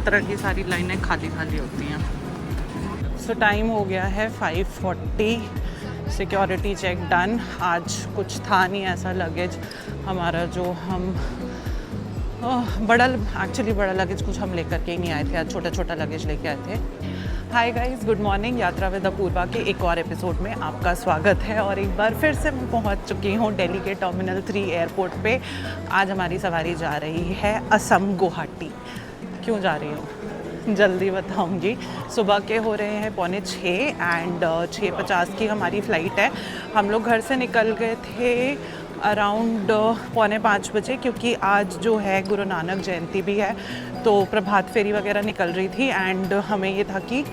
तरह की सारी लाइनें खाली खाली होती हैं। सो टाइम हो गया है 5:40, सिक्योरिटी चेक डन। आज कुछ था नहीं ऐसा लगेज हमारा जो हम बड़ा लगेज कुछ हम लेकर के ही नहीं आए थे। आज छोटा छोटा लगेज लेके आए थे। Hi guys, good morning. यात्रा विद अपूर्वा के एक और एपिसोड में आपका स्वागत है। और एक बार फिर से मैं पहुंच चुकी हूं दिल्ली के टर्मिनल 3 एयरपोर्ट पे। आज हमारी सवारी जा रही है असम गुवाहाटी। क्यों जा रही हूँ जल्दी बताऊंगी। सुबह के हो रहे हैं 6:45 एंड 6:50 की हमारी फ़्लाइट है। हम लोग घर से निकल गए थे अराउंड 4:45 बजे, क्योंकि आज जो है गुरु नानक जयंती भी है, तो प्रभात फेरी वगैरह निकल रही थी एंड हमें ये था कि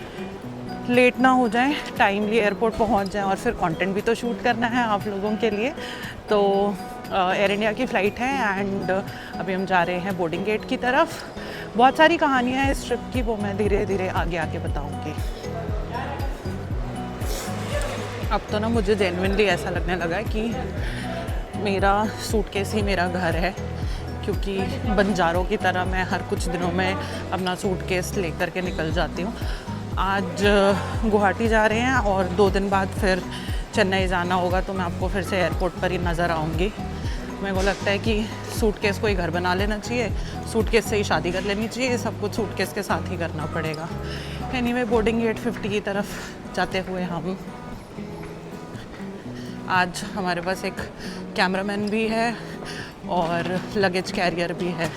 लेट ना हो जाए, टाइमली एयरपोर्ट पहुंच जाए और फिर कंटेंट भी तो शूट करना है आप लोगों के लिए। तो एयर इंडिया की फ़्लाइट है एंड अभी हम जा रहे हैं बोर्डिंग गेट की तरफ। बहुत सारी कहानियाँ हैं इस ट्रिप की, वो मैं धीरे धीरे आगे आके बताऊँगी। अब तो ना मुझे जेन्युइनली ऐसा लगने लगा है कि मेरा सूटकेस ही मेरा घर है, क्योंकि बंजारों की तरह मैं हर कुछ दिनों में अपना सूटकेस लेकर के निकल जाती हूँ। आज गुवाहाटी जा रहे हैं और 2 दिन बाद फिर चेन्नई जाना होगा, तो मैं आपको फिर से एयरपोर्ट पर ही नज़र आऊँगी। मेरे को लगता है कि सूटकेस को ही घर बना लेना चाहिए, सूटकेस से ही शादी कर लेनी चाहिए, सब कुछ सूटकेस के साथ ही करना पड़ेगा। एनीवे, बोर्डिंग गेट 50 की तरफ जाते हुए हम आज हमारे पास एक कैमरामैन भी है और लगेज कैरियर भी है।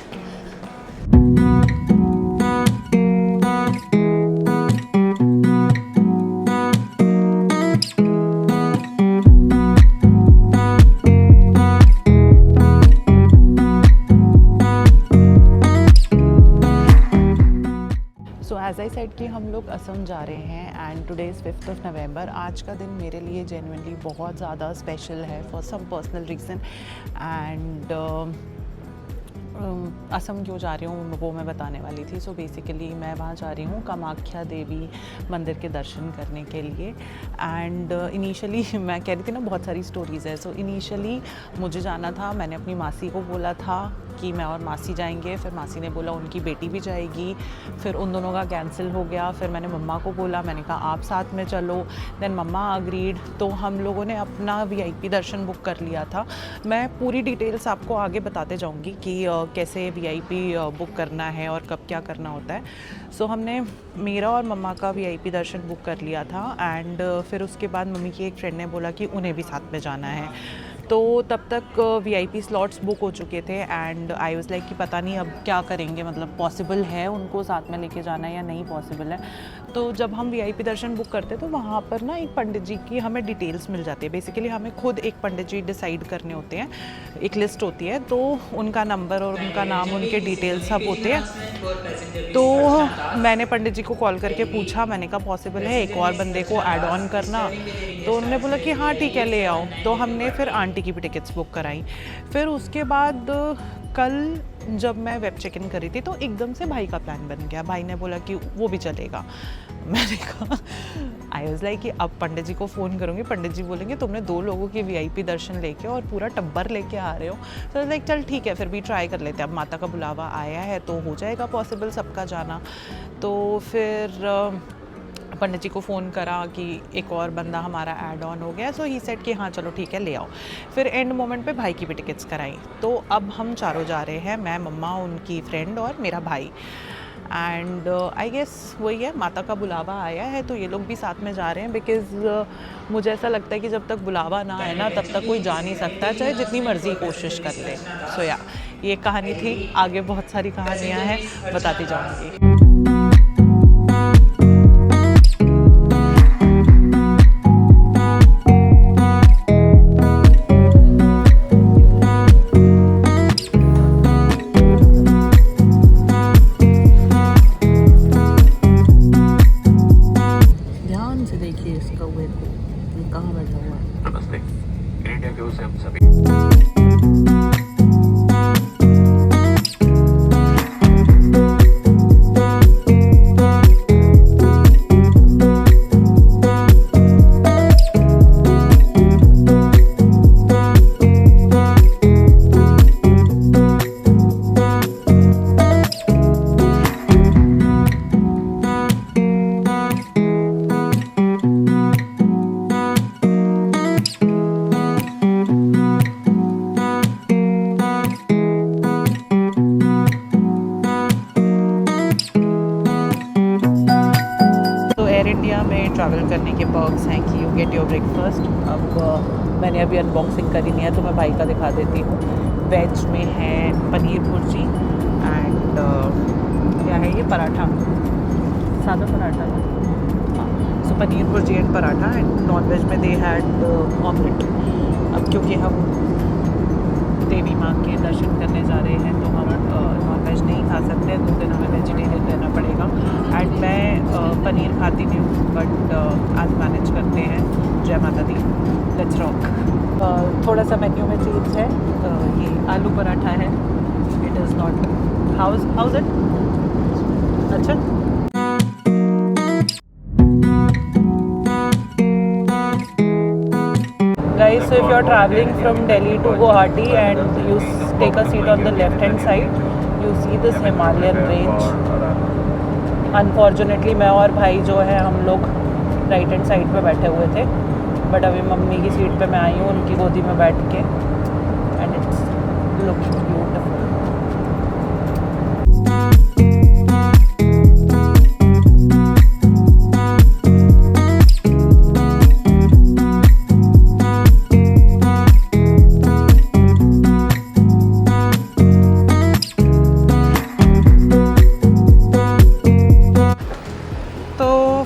एज आई सेड कि हम लोग असम जा रहे हैं एंड टुडे इज़ 5 नवंबर। आज का दिन मेरे लिए जेन्युइनली बहुत ज़्यादा स्पेशल है for some personal reason and Assam क्यों जा रही हूँ वो मैं बताने वाली थी। सो बेसिकली मैं वहाँ जा रही हूँ कामाख्या देवी मंदिर के दर्शन करने के लिए। एंड इनिशियली मैं कह रही थी ना, बहुत सारी स्टोरीज़ है। सो इनिशियली मुझे जाना था, मैंने अपनी मासी को बोला था कि मैं और मासी जाएंगे, फिर मासी ने बोला उनकी बेटी भी जाएगी, फिर उन दोनों का कैंसिल हो गया। फिर मैंने मम्मा को बोला, मैंने कहा आप साथ में चलो, देन मम्मा अग्रीड। तो हम लोगों ने अपना VIP दर्शन बुक कर लिया था। मैं पूरी डिटेल्स आपको आगे बताते जाऊंगी कि कैसे VIP बुक करना है और कब क्या करना होता है। सो हमने मेरा और मम्मा का VIP दर्शन बुक कर लिया था एंड फिर उसके बाद मम्मी की एक फ्रेंड ने बोला कि उन्हें भी साथ में जाना है। तो तब तक VIP स्लॉट्स बुक हो चुके थे एंड आई वाज लाइक कि पता नहीं अब क्या करेंगे, मतलब पॉसिबल है उनको साथ में लेके जाना या नहीं पॉसिबल है। तो जब हम VIP दर्शन बुक करते तो वहाँ पर ना एक पंडित जी की हमें डिटेल्स मिल जाती है। बेसिकली हमें खुद एक पंडित जी डिसाइड करने होते हैं, एक लिस्ट होती है, तो उनका नंबर और उनका नाम, उनके डिटेल्स सब होते हैं। तो मैंने पंडित जी को कॉल करके पूछा, मैंने कहा पॉसिबल है एक और बंदे को ऐड ऑन करना? तो उन्होंने बोला कि हाँ ठीक है ले आओ। तो हमने फिर आंटी की भी टिकट्स बुक कराई। फिर उसके बाद कल जब मैं वेब चेक इन करी थी तो एकदम से भाई का प्लान बन गया। भाई ने बोला कि वो भी चलेगा। मैंने कहा आई वाज लाइक कि अब पंडित जी को फ़ोन करूँगी, पंडित जी बोलेंगे तुमने 2 लोगों के VIP दर्शन लेके और पूरा टब्बर लेके आ रहे हो। तो लाइक चल ठीक है, फिर भी ट्राई कर लेते हैं, अब माता का बुलावा आया है तो हो जाएगा पॉसिबल सबका जाना। तो फिर पंडित जी को फ़ोन करा कि एक और बंदा हमारा ऐड ऑन हो गया। सो ही सेड कि हाँ चलो ठीक है ले आओ। फिर एंड मोमेंट पे भाई की भी टिकट्स कराई। तो अब हम चारों जा रहे हैं, मैं, मम्मा, उनकी फ्रेंड और मेरा भाई। एंड आई गेस वही है, माता का बुलावा आया है तो ये लोग भी साथ में जा रहे हैं। बिकॉज़ मुझे ऐसा लगता है कि जब तक बुलावा ना आए ना तब तक कोई जा नहीं सकता, चाहे जितनी मर्ज़ी कोशिश कर ले। सो या ये कहानी थी, आगे बहुत सारी कहानियाँ हैं, बताती जाऊँगी। पर्क्स हैं कि यू गेट योर ब्रेकफास्ट। अब मैंने अभी अनबॉक्सिंग करी नहीं है तो मैं भाई का दिखा देती हूँ। वेज में है पनीर भुर्जी एंड क्या है ये, पराठा, सादा पराठा ना, हाँ। So paneer bhurji and paratha and non veg में दे हैड ऑमलेट। अब क्योंकि हम देवी माँ के दर्शन करने जा रहे हैं तो हम नॉन वेज नहीं खा सकते, तो दिन हमें वेजिटेरियन रहना पड़ेगा। एंड मैं पनीर खाती नहीं हूँ बट आज मैनेज करते हैं। जय माता दी, लेट्स रॉक। थोड़ा सा मेन्यू में चेंज है। ये आलू पराठा है, it is not house it अच्छा। Guys, so if you are traveling from Delhi to Guwahati and you take a seat on the left hand side, you see this Himalayan range. Unfortunately मैं और भाई जो है हम लोग right hand side पे बैठे हुए थे, बट अभी मम्मी की सीट पे मैं आई हूँ उनकी गोदी में बैठ के, and it's looking beautiful.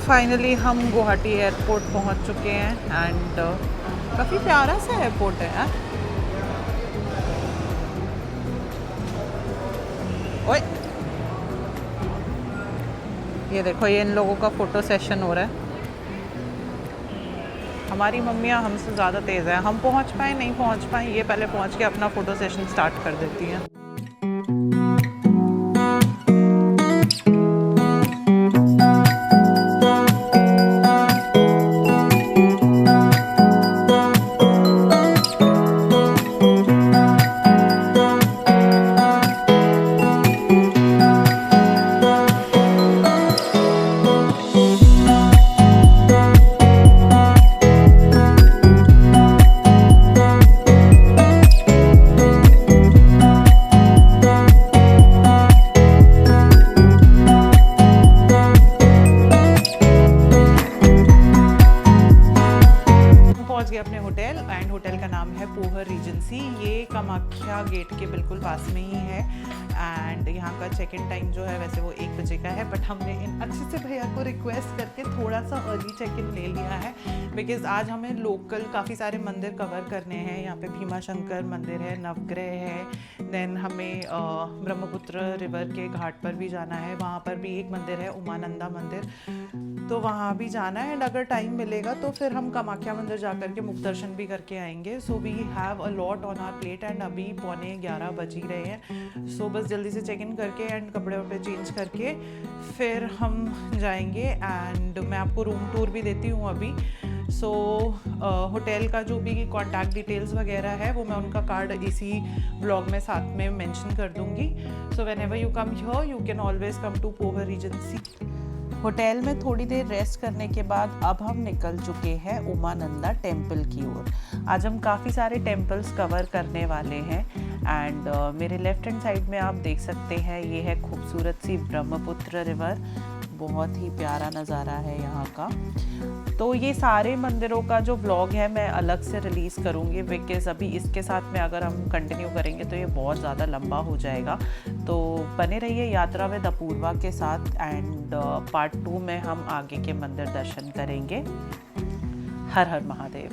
Finally हम गुवाहाटी एयरपोर्ट पहुंच चुके हैं एंड काफ़ी प्यारा सा एयरपोर्ट है यार। ओए ये देखो, ये इन लोगों का फ़ोटो सेशन हो रहा है। हमारी मम्मियाँ हमसे ज़्यादा तेज़ है, हम पहुंच पाए नहीं पहुंच पाए, ये पहले पहुंच के अपना फ़ोटो सेशन स्टार्ट कर देती हैं। अपने होटल एंड होटल का नाम है पोहर रीजेंसी। ये कामाख्या गेट के बिल्कुल पास में ही है एंड यहाँ का चेक इन टाइम जो है वैसे वो 1 बजे का है, बट हमने इन अच्छे से भैया को रिक्वेस्ट करके थोड़ा सा अर्ली चेक इन ले लिया है बिकॉज आज हमें लोकल काफ़ी सारे मंदिर कवर करने हैं। यहाँ पे भीमा शंकर मंदिर है, नवग्रह है, देन हमें ब्रह्मपुत्र रिवर के घाट पर भी जाना है, वहाँ पर भी एक मंदिर है उमानंदा मंदिर, तो वहाँ भी जाना है एंड अगर टाइम मिलेगा तो फिर हम कामाख्या मंदिर जा कर के मुख दर्शन भी करके आएंगे। So we have a lot on our plate and अभी 11:15 बज ही रहे हैं। सो बस जल्दी से चेक इन करके एंड कपड़े वपड़े चेंज करके फिर हम जाएंगे एंड मैं आपको रूम टूर भी देती हूँ अभी। सो होटल का जो भी कॉन्टैक्ट डिटेल्स वगैरह है वो मैं उनका कार्ड इसी ब्लॉग में साथ में मेंशन कर दूँगी। So whenever you come here you can always come to Pohar Regency. Hotel में थोड़ी देर रेस्ट करने के बाद अब हम निकल चुके हैं उमानंदा टेम्पल की ओर। आज हम काफ़ी सारे टेम्पल्स कवर करने वाले हैं एंड मेरे लेफ्ट हैंड साइड में आप देख सकते हैं ये है खूबसूरत सी ब्रह्मपुत्र रिवर, बहुत ही प्यारा नज़ारा है यहाँ का। तो ये सारे मंदिरों का जो व्लॉग है मैं अलग से रिलीज़ करूँगी बिकॉज़ अभी इसके साथ में अगर हम कंटिन्यू करेंगे तो ये बहुत ज़्यादा लंबा हो जाएगा। तो बने रहिए यात्रा विद अपूर्वा के साथ एंड पार्ट 2 में हम आगे के मंदिर दर्शन करेंगे। हर हर महादेव।